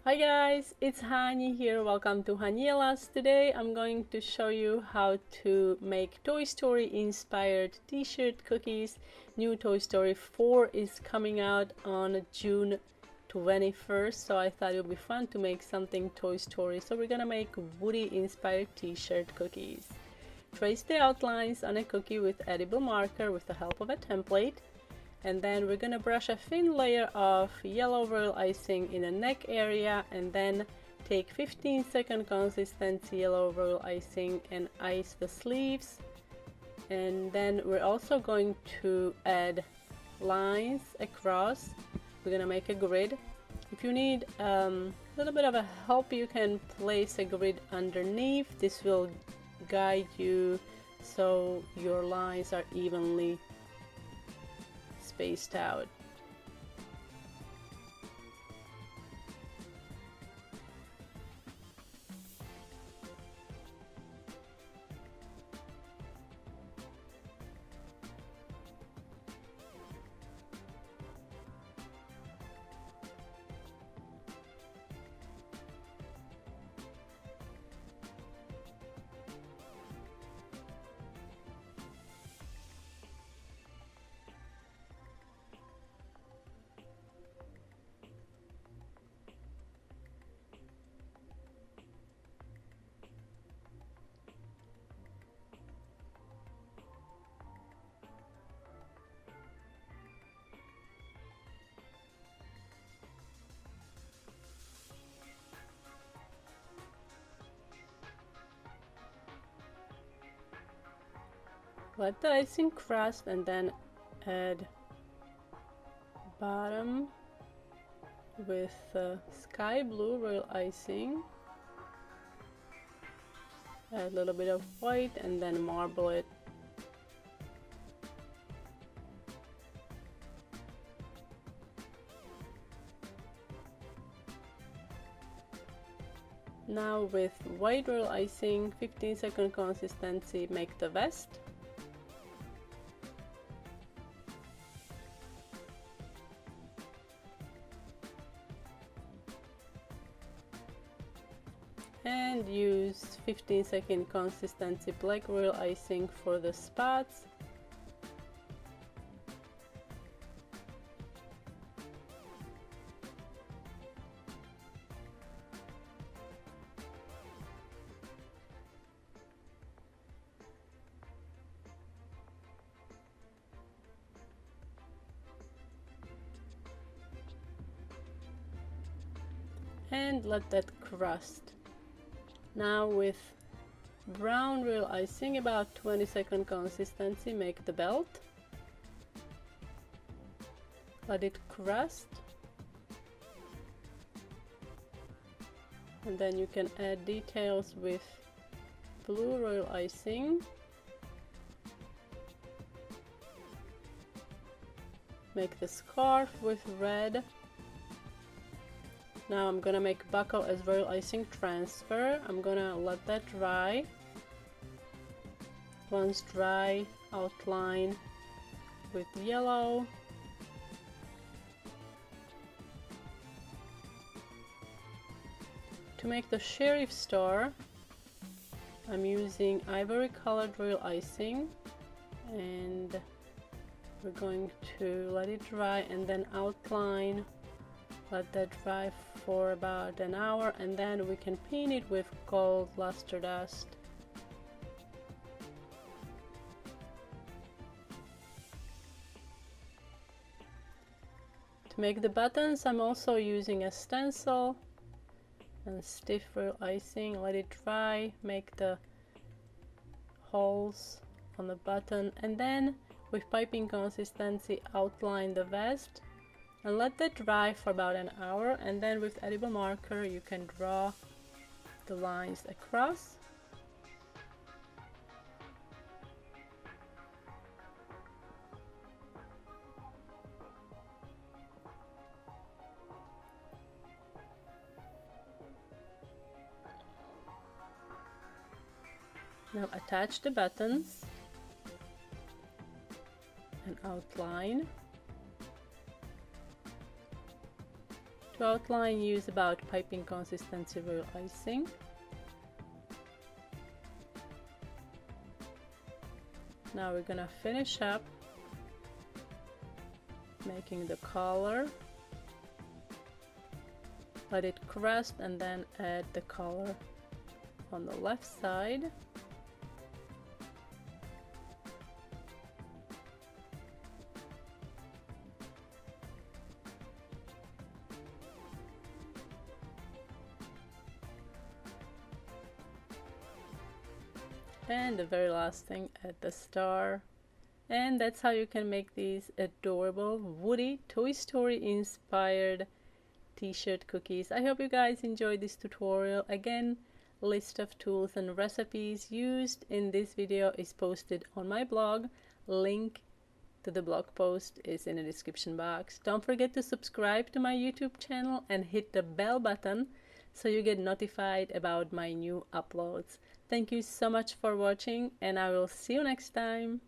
Hi guys, it's Hani here. Welcome to Haniela's. Today I'm going to show you how to make Toy Story inspired t-shirt cookies. New Toy Story 4 is coming out on June 21st, so I thought it would be fun to make something Toy Story. So we're gonna make Woody inspired t-shirt cookies. Trace the outlines on a cookie with edible marker with the help of a template. And then we're gonna brush a thin layer of yellow royal icing in the neck area, and then take 15-second consistency yellow royal icing and ice the sleeves. And then we're also going to add lines across. We're gonna make a grid. If you need a little bit of a help, you can place a grid underneath. This will guide you so your lines are evenly spaced out. Let the icing crust and then add bottom with sky blue royal icing. Add a little bit of white and then marble it. Now with white royal icing, 15-second consistency, make the vest. And use 15-second consistency black royal icing for the spots. And let that crust. Now with brown royal icing, about 20-second consistency, make the belt. Let it crust. And then you can add details with blue royal icing. Make the scarf with red. Now I'm gonna make buckle as royal icing transfer. I'm gonna let that dry. Once dry, outline with yellow. To make the sheriff star, I'm using ivory colored royal icing, and we're going to let it dry and then outline. Let that dry for about an hour, and then we can paint it with gold luster dust. To make the buttons, I'm also using a stencil and stiff royal icing. Let it dry, make the holes on the button, and then with piping consistency outline the vest. And let that dry for about an hour, and then with edible marker you can draw the lines across. Now attach the buttons and outline. To outline, use about piping consistency royal icing. Now we're gonna finish up making the collar. Let it crust and then add the color on the left side. And the very last thing, add the star. And that's how you can make these adorable woody Toy Story inspired t-shirt cookies. I hope you guys enjoyed this tutorial. Again, list of tools and recipes used in this video is posted on my blog. Link to the blog post is in the description box. Don't forget to subscribe to my YouTube channel and hit the bell button so you get notified about my new uploads. Thank you so much for watching, and I will see you next time.